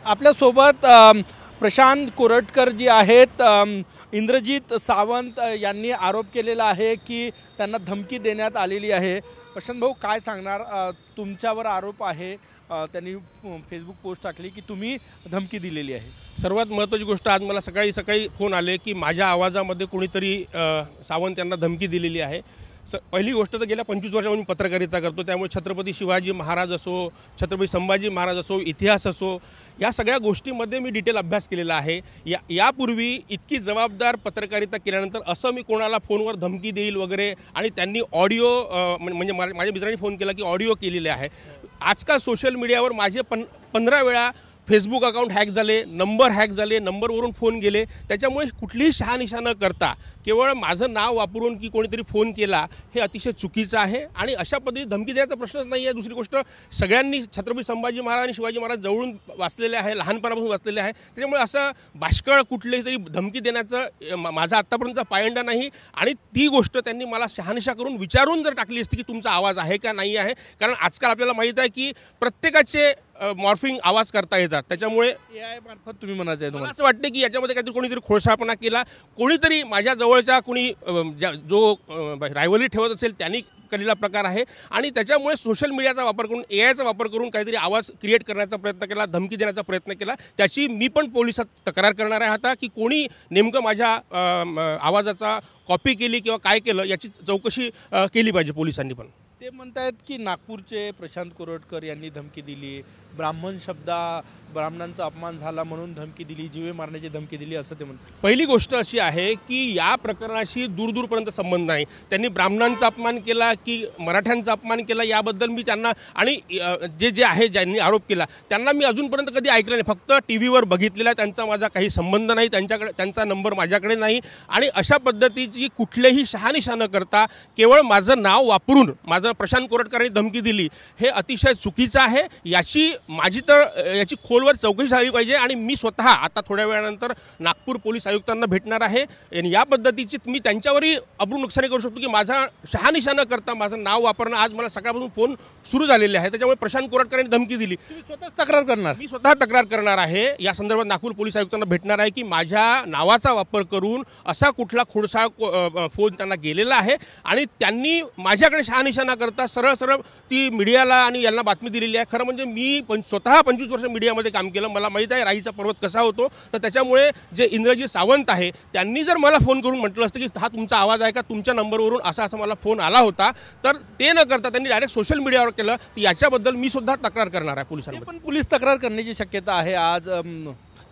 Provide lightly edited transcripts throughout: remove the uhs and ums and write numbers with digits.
आपल्यासोबत प्रशांत कोरटकर जी आहेत, इंद्रजीत सावंत यांनी आरोप केलेला आहे की त्यांना धमकी देण्यात आलेली आहे। प्रशांत भाऊ काय सांगणार, तुमच्यावर आरोप आहे, त्यांनी फेसबुक पोस्ट टाकली की तुम्ही धमकी दिलेली आहे। सर्वात महत्त्वाची गोष्ट, आज मला सकाळी फोन आले की माझ्या आवाजामध्ये कोणीतरी सावंत यांना धमकी दिलेली आहे। पहिली गोष्ट तर गेल्या 25 वर्षांपासून पत्रकारिता करतो, त्यामुळे छत्रपती शिवाजी महाराज असो, छत्रपती संभाजी महाराज असो, इतिहास असो, या सगळ्या गोष्टींमध्ये मी डिटेल अभ्यास केलेला आहे। यापूर्वी इतकी जबाबदार पत्रकारिता केल्यानंतर असं मी कोणाला फोनवर धमकी देईल वगैरे, आणि त्यांनी ऑडिओ म्हणजे माझ्या मित्रांनी फोन केला की ऑडिओ केलेले आहे। आजकाल सोशल मीडियावर माझे 15 वेळा फेसबुक अकाउंट हॅक झाले, नंबर हॅक झाले, नंबरवरून फोन गेले। त्याच्यामुळे कुठलीही शहानिशा न करता केवळ माझं नाव वापरून की कोणीतरी फोन केला हे अतिशय चुकीचं आहे, आणि अशा पद्धतीने धमकी द्यायचा प्रश्नच नाही आहे। दुसरी गोष्ट, सगळ्यांनी छत्रपती संभाजी महाराज आणि शिवाजी महाराज जवळून वाचलेले आहे, लहानपणापासून वाचलेले आहे। त्याच्यामुळे असं बाष्कळ कुठलीही तरी धमकी देण्याचं माझा आत्तापर्यंतचा पायंडा नाही, आणि ती गोष्ट त्यांनी मला शहानिशा करून विचारून जर टाकली असती की तुमचा आवाज आहे का नाही आहे, कारण आजकाल आपल्याला माहीत आहे की प्रत्येकाचे मॉर्फिंग आवाज करता येतात। त्याच्यामुळे AI मार्फत तुम्ही म्हणायचं आहे तुम्हाला? असं वाटते की याच्यामध्ये काहीतरी कोणीतरी खोडसाळपणा केला, कोणीतरी माझ्या जवळच्या कोणी जो रायव्हली ठेवत असेल त्यांनी केलेला प्रकार आहे, आणि त्याच्यामुळे सोशल मीडियाचा वापर करून, AIचा वापर करून काहीतरी आवाज क्रिएट करण्याचा प्रयत्न केला, धमकी देण्याचा प्रयत्न केला। त्याची मी पण पोलिसात तक्रार करणार आहे आता, की कोणी नेमकं माझ्या आवाजाचा कॉपी केली किंवा काय केलं याची चौकशी केली पाहिजे पोलिसांनी पण। ते म्हणतात की नागपूरचे प्रशांत कोरटकर यांनी धमकी दिली, ब्राह्मणांचा अपमान झाला म्हणून धमकी दिली, जीवे मारण्याची धमकी दिली असं ते म्हणतात। पहिली गोष्ट अशी आहे की या प्रकरणाशी दूरपर्यंत संबंध नाही। त्यांनी ब्राह्मणांचा अपमान केला की मराठ्यांचा अपमान केला याबद्दल मी त्यांना, आणि जे आहे ज्यांनी आरोप केला त्यांना मी अजूनपर्यंत कधी ऐकलं नाही, फक्त टीव्हीवर बघितलेला, त्यांचा माझा काही संबंध नाही, त्यांचा नंबर माझ्याकडे नाही। आणि अशा पद्धतीची कुठलेही शहानिशा न करता केवळ माझं नाव वापरून माझं प्रशांत कोरटकरांनी धमकी दिली हे अतिशय चुकीचं आहे। याची खोलवर चौकशी झाली पाहिजे, आणि मी स्वतः आता थोड्या वेळानंतर नागपूर पोलीस आयुक्तांना भेटणार आहे, आणि या पद्धतीची मी त्यांच्यावरही अब्रू नुकसानी करू शकतो की माझा शहानिशा न करता माझं नाव वापरणं। आज मला सकाळपासून फोन सुरू झालेले आहे, त्याच्यामुळे प्रशांत कोरटकरांनी धमकी दिली। स्वतःच तक्रार करणार? मी स्वतः तक्रार करणार आहे, या संदर्भात नागपूर पोलीस आयुक्तांना भेटणार आहे की माझ्या नावाचा वापर करून असा कुठला खोडसाळ फोन त्यांना गेलेला आहे, आणि त्यांनी माझ्याकडे शहानिशा न करता सरळ ती मीडियाला आणि यांना बातमी दिलेली आहे। खरं म्हणजे मी स्वतः 25 वर्ष मीडियामध्ये काम केलं, मला माहीत आहे राईचा पर्वत कसा होतो। तर त्याच्यामुळे जे इंद्रजीत सावंत आहे त्यांनी जर मला फोन करून म्हटलं असतं की हा तुमचा आवाज आहे का, तुमच्या नंबरवरून असा मला फोन आला होता, तर ते न करता त्यांनी डायरेक्ट सोशल मीडियावर केलं, तर याच्याबद्दल मी सुद्धा तक्रार करणार आहे पोलिसांना। पण पोलीस तक्रार करण्याची शक्यता आहे आज?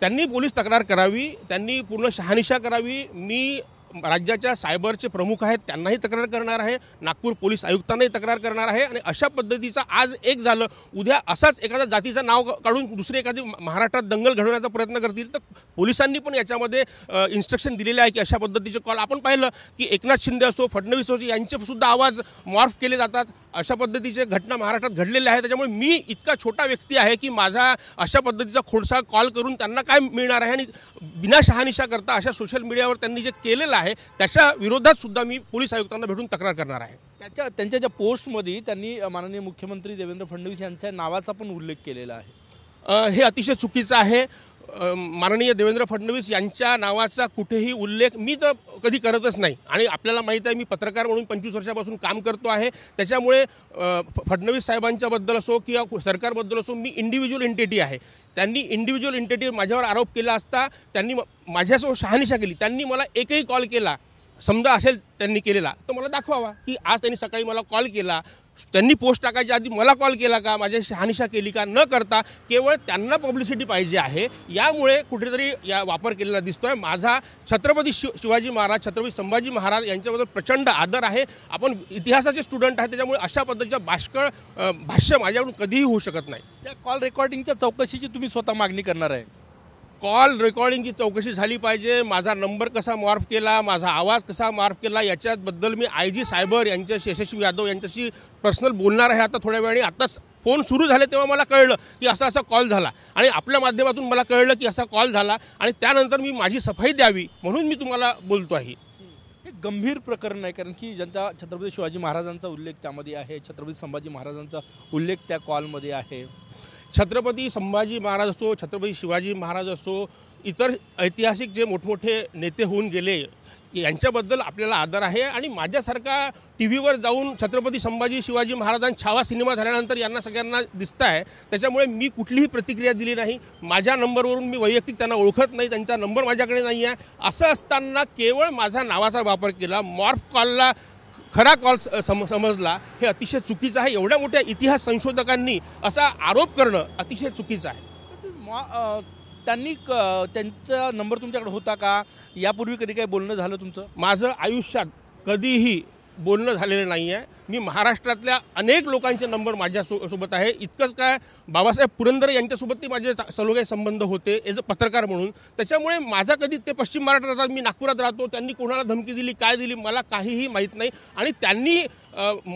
त्यांनी पोलीस तक्रार करावी, त्यांनी पूर्ण शहानिशा करावी। मी राज्याच्या सायबरचे प्रमुख आहेत त्यांनाही तक्रार करणार आहे, नागपूर पोलीस आयुक्तांनाही तक्रार करणार आहे, आणि अशा पद्धतीचा आज एक झालं, उद्या असाच एखाद्या जातीचं नाव काढून दुसरी एखादी महाराष्ट्रात दंगल घडवण्याचा प्रयत्न करतील तर पोलिसांनी पण याच्यामध्ये इन्स्ट्रक्शन दिलेले आहे की अशा पद्धतीचे कॉल आपण पाहिलं की एकनाथ शिंदे असो, फडणवीस असो, यांचे सुद्धा आवाज मॉर्फ केले जातात। अशा पद्धतीचे घटना महाराष्ट्रात घडलेल्या आहेत, त्याच्यामुळे मी इतका छोटा व्यक्ती आहे की माझा अशा पद्धतीचा खोडसाळ कॉल करून त्यांना काय मिळणार आहे, आणि बिना शहानिशा करता अशा सोशल मीडियावर त्यांनी जे केलेलं आहे त्याच्या विरोधात सुद्धा मी पोलीस आयुक्तांना भेटून तक्रार करणार आहे। त्यांच्या ज्या पोस्टमध्ये त्यांनी माननीय मुख्यमंत्री देवेंद्र फडणवीस यांच्या नावाचा पण उल्लेख केलेला आहे, हे अतिशय चुकीचं आहे। माननीय देवेंद्र फडणवीस यांच्या नावाचा कुठेही उल्लेख मी तर कधी करतच नाही, आणि आपल्याला माहीत आहे मी पत्रकार म्हणून 25 वर्षापासून काम करतो आहे, त्याच्यामुळे फडणवीस साहेबांच्याबद्दल असो किंवा सरकारबद्दल असो मी इंडिव्हिज्युअल एंटिटी आहे। त्यांनी इंडिव्हिज्युअल एंटिटी माझ्यावर आरोप केला असता त्यांनी माझ्यासोबत शहानिशा केली, त्यांनी मला एकही कॉल केला, समजा असेल त्यांनी केलेला तर मला दाखवावा की आज त्यांनी सकाळी मला कॉल केला, त्यांनी पोस्ट टाकायच्या आधी मला कॉल केला का, माझ्या शहानिशा केली का, न करता केवळ त्यांना पब्लिसिटी पाहिजे आहे, यामुळे कुठेतरी या वापर केलेला दिसतोय। माझा छत्रपती शिवाजी महाराज, छत्रपती संभाजी महाराज यांच्याबद्दल प्रचंड आदर आहे, आपण इतिहासाचे स्टुडंट आहे, त्याच्यामुळे अशा पद्धतीच्या बाष्कळ भाष्य माझ्याकडून कधीही होऊ शकत नाही। त्या कॉल रेकॉर्डिंगच्या चौकशीची तुम्ही स्वतः मागणी करणार आहे? कॉल रेकॉर्डिंगची चौकशी झाली पाहिजे, माझा नंबर कसा मॉर्फ केला, माझा आवाज कसा मॉर्फ केला याच्याबद्दल मी IG सायबर यांच्याशी, यशस्वी यादव यांच्याशी पर्सनल बोलणार आहे आता थोड्या वेळाने। आताच फोन सुरू झाले तेव्हा मला कळलं की असा कॉल झाला, आणि आपल्या माध्यमातून मला कळलं की असा कॉल झाला, आणि त्यानंतर मी माझी सफाई द्यावी म्हणून मी तुम्हाला बोलतो आहे। हे गंभीर प्रकरण आहे, कारण की ज्यांचा छत्रपती शिवाजी महाराजांचा उल्लेख त्यामध्ये आहे, छत्रपती संभाजी महाराजांचा उल्लेख त्या कॉलमध्ये आहे। छत्रपती संभाजी महाराज असो, छत्रपती शिवाजी महाराज असो, इतर ऐतिहासिक जे मोठमोठे नेते होऊन गेले यांच्याबद्दल आपल्याला आदर आहे। आणि माझ्यासारखा टी व्हीवर जाऊन छत्रपती संभाजी शिवाजी महाराजांचा छावा सिनेमा झाल्यानंतर यांना सगळ्यांना दिसत आहे, त्याच्यामुळे मी कुठलीही प्रतिक्रिया दिली नाही। माझ्या नंबरवरून मी वैयक्तिक त्यांना ओळखत नाही, त्यांचा नंबर माझ्याकडे नाही आहे। असं असताना केवळ माझा नावाचा वापर केला, मॉर्फ कॉलला खरा कॉल समजला, हे अतिशय चुकीचं आहे। एवढ्या मोठ्या इतिहास संशोधकांनी असा आरोप करणं अतिशय चुकीचं आहे। त्यांनी त्यांचा नंबर तुमच्याकडे होता का? यापूर्वी कधी काही बोलणं झालं तुमचं? माझं आयुष्यात कधीही बोलणं झालेलं नाही आहे। मी महाराष्ट्रातल्या अनेक लोकांचे नंबर माझ्या सोबत आहे। इतकंच काय, बाबासाहेब पुरंदरे यांच्यासोबत माझे सलोखे संबंध होते एज अ पत्रकार म्हणून। त्याच्यामुळे माझा कधी, ते पश्चिम महाराष्ट्रात राहतात, मी नागपुरात राहतो, त्यांनी कोणाला धमकी दिली, काय दिली, मला काहीही माहीत नाही। आणि त्यांनी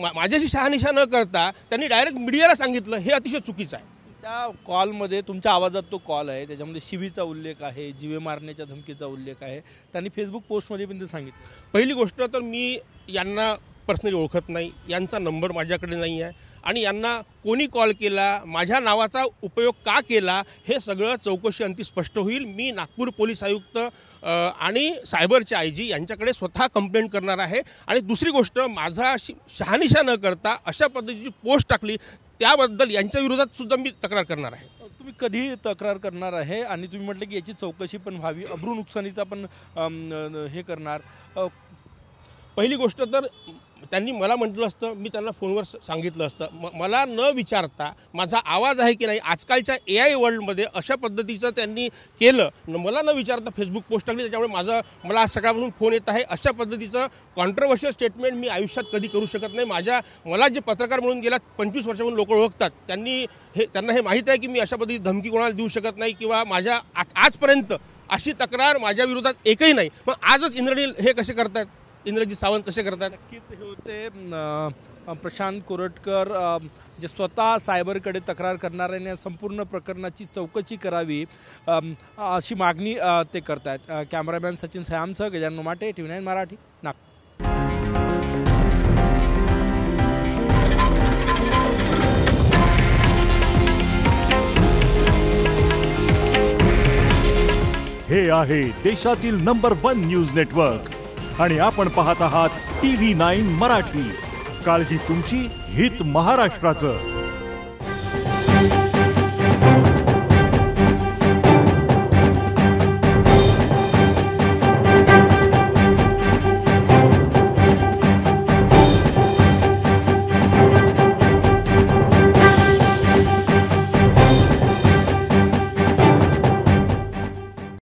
माझ्याशी शहानिशा न करता त्यांनी डायरेक्ट मीडियाला सांगितलं, हे अतिशय चुकीचं आहे। त्या कॉलमध्ये, तुमच्या आवाजात तो कॉल आहे, त्याच्यामध्ये शिवीचा उल्लेख आहे, जीवे मारण्याच्या धमकीचा उल्लेख आहे, त्यांनी फेसबुक पोस्टमध्ये पण ते सांगितलं। पहिली गोष्ट तर मी यांना पर्सनली ओळखत नाही, यांचा नंबर माझ्याकडे नाही आहे। आणि यांना कोणी कॉल केला, माझ्या नावाचा उपयोग का केला, हे सगळं चौकशी अंती स्पष्ट होईल। मी नागपूर पोलीस आयुक्त आणि सायबरचे IG यांच्याकडे स्वतः कंप्लेंट करणार आहे। आणि दुसरी गोष्ट, माझा शहानिशा न करता अशा पद्धतीची पोस्ट टाकली, त्याबद्दल यांच्या विरोधात सुद्धा मी तक्रार करणार आहे। तुम्ही कधी तक्रार करणार आहे? आणि तुम्ही म्हटलं की याची चौकशी पण व्हावी, अब्रू नुकसानीचा पण हे करणार। पहिली गोष्ट तर त्यांनी मला म्हटलं असतं, मी त्यांना फोनवर सांगितलं असतं, मला न विचारता माझा आवाज आहे की नाही, आजकालच्या AI वर्ल्डमध्ये अशा पद्धतीचं त्यांनी केलं, मला न विचारता फेसबुक पोस्ट टाकली, त्याच्यामुळे मला आज सकाळपासून फोन येत आहे। अशा पद्धतीचं कॉन्ट्रोवर्शियल स्टेटमेंट मी आयुष्यात कधी करू शकत नाही। मला जे पत्रकार म्हणून गेल्या 25 वर्षापासून लोक ओळखतात, त्यांना हे माहीत आहे की मी अशा पद्धतीची धमकी कोणाला देऊ शकत नाही, किंवा माझ्या आजपर्यंत अशी तक्रार माझ्या विरोधात एकही नाही। मग आजच हे कसे करतात, इंद्रजीत सावंत कसे करतात? नक्कीच हे होते प्रशांत कोरटकर, जे स्वतः सायबरकडे तक्रार करणाऱ्याने या संपूर्ण प्रकरणाची चौकशी करावी अशी मागणी ते करतात। कॅमेरामॅन सचिन सयामसह गजानन माटे, TV9 मराठी, नागपूर। हे आहे देशातील नंबर 1 न्यूज नेटवर्क आणि आपण पाहत आहात TV9 मराठी। काळजी तुमची, हित महाराष्ट्राचं।